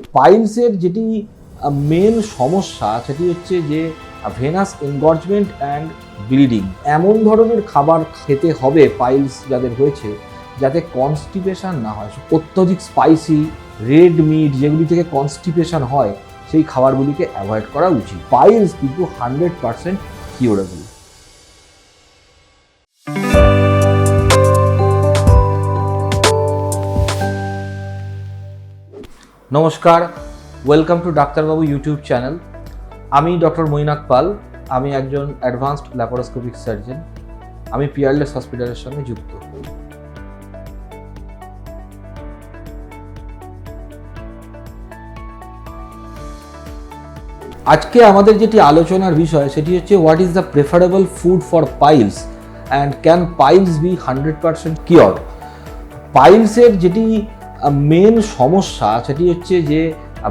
পাইলসের যেটি মেন সমস্যা সেটি হচ্ছে যে ভেনাস এনগর্জমেন্ট অ্যান্ড ব্লিডিং। এমন ধরনের খাবার খেতে হবে পাইলস যাদের হয়েছে যাতে কনস্টিপেশন না হয়। অত্যধিক স্পাইসি রেড মিট যেগুলি থেকে কনস্টিপেশন হয় সেই খাবারগুলিকে অ্যাভয়েড করা উচিত। পাইলস কিন্তু 100% কিউরেবল। নমস্কার, ওয়েলকাম টু ডাক্তারবাবু ইউটিউব চ্যানেল। আমি ডক্টর মৈনাক পাল। আমি একজন অ্যাডভান্সড ল্যাপারোস্কোপিক সার্জন। আমি পিয়ারলেস হসপিটালের সঙ্গে যুক্ত। আজকে আমাদের যেটি আলোচনার বিষয় সেটি হচ্ছে what is the preferable food for piles and can piles be 100% cure. পাইলসের যেটি মেন সমস্যা সেটি হচ্ছে যে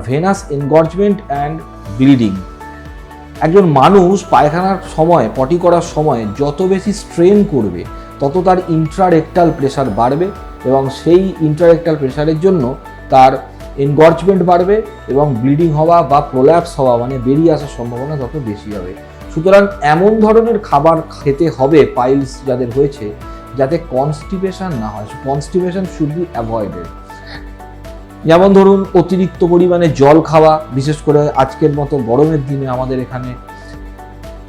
ভেনাস এনগর্জমেন্ট অ্যান্ড ব্লিডিং। একজন মানুষ পায়খানার সময় পটি করার সময় যত বেশি স্ট্রেন করবে তত তার ইন্ট্রারেক্টাল প্রেশার বাড়বে এবং সেই ইন্ট্রারেক্টাল প্রেশারের জন্য তার এনগর্জমেন্ট বাড়বে এবং ব্লিডিং হওয়া বা প্রোল্যাপস হওয়া মানে বেরিয়ে আসার সম্ভাবনা তত বেশি হবে। সুতরাং এমন ধরনের খাবার খেতে হবে পাইলস যাদের হয়েছে যাতে কনস্টিপেশন না হয়। Constipation should be avoided. যেমন ধরুন অতিরিক্ত পরিমাণে জল খাওয়া, বিশেষ করে আজকের মতো গরমের দিনে আমাদের এখানে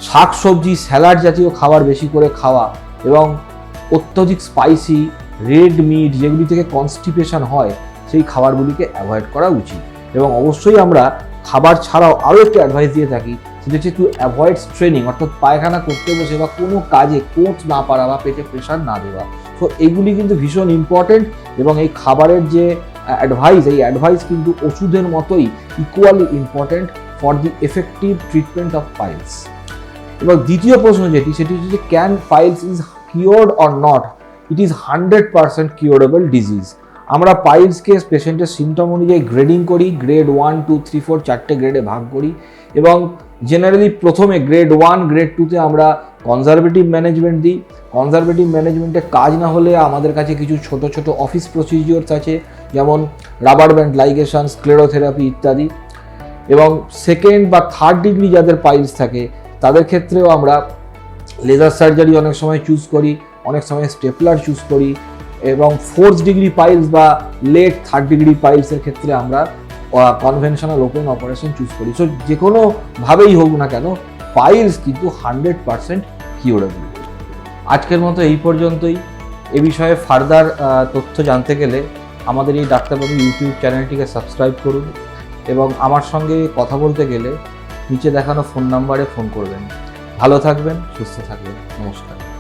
শাকসবজি স্যালাড জাতীয় খাবার বেশি করে খাওয়া এবং অত্যধিক স্পাইসি রেড মিট যেগুলি থেকে কনস্টিপেশন হয় সেই খাবারগুলিকে অ্যাভয়েড করা উচিত। এবং অবশ্যই আমরা খাবার ছাড়াও আরও একটু অ্যাডভাইস দিয়ে থাকি, সেটা হচ্ছে টু অ্যাভয়েড স্ট্রেনিং, অর্থাৎ পায়খানা করতে বসে বা কোনো কাজে কোট না পারা বা পেটে প্রেশার না দেওয়া। তো এইগুলি কিন্তু ভীষণ ইম্পর্টেন্ট এবং এই খাবারের যে এই অ্যাডভাইস কিন্তু ওষুধের মতোই equally important for the effective treatment of piles. এবার দ্বিতীয় প্রশ্ন সেটি হচ্ছে যে can piles is cured or not? It is 100% curable disease. আমরা পাইলসকে পেশেন্টের সিমটম অনুযায়ী গ্রেডিং করি, গ্রেড 1, 2, 3, 4 চারটে গ্রেডে ভাগ করি এবং জেনারেলি প্রথমে গ্রেড 1, গ্রেড 2তে আমরা কনজারভেটিভ ম্যানেজমেন্ট দিই। কনজারভেটিভ ম্যানেজমেন্টে কাজ না হলে আমাদের কাছে কিছু ছোট ছোট অফিস প্রসিজিওরস আছে, যেমন রাবার ব্যান্ড লাইগেশন, স্ক্লেরোথেরাপি ইত্যাদি। এবং সেকেন্ড বা থার্ড ডিগ্রি যাদের পাইলস থাকে তাদের ক্ষেত্রেও আমরা লেজার সার্জারি অনেক সময় চুজ করি, অনেক সময় স্টেপলার চুজ করি এবং ফোর্থ ডিগ্রি পাইলস বা লেট থার্ড ডিগ্রি পাইলসের ক্ষেত্রে আমরা কনভেনশনাল ওপেন অপারেশন চুজ করি। সো যে কোনোভাবেই হোক না কেন পাইলস কিন্তু 100% কিউরেবল। আজকের মতো এই পর্যন্তই। এ বিষয়ে ফার্দার তথ্য জানতে গেলে আমাদের এই ডাক্তারবাবু ইউটিউব চ্যানেলটিকে সাবস্ক্রাইব করুন এবং আমার সঙ্গে কথা বলতে গেলে নিচে দেখানো ফোন নাম্বারে ফোন করবেন। ভালো থাকবেন, সুস্থ থাকবেন। নমস্কার।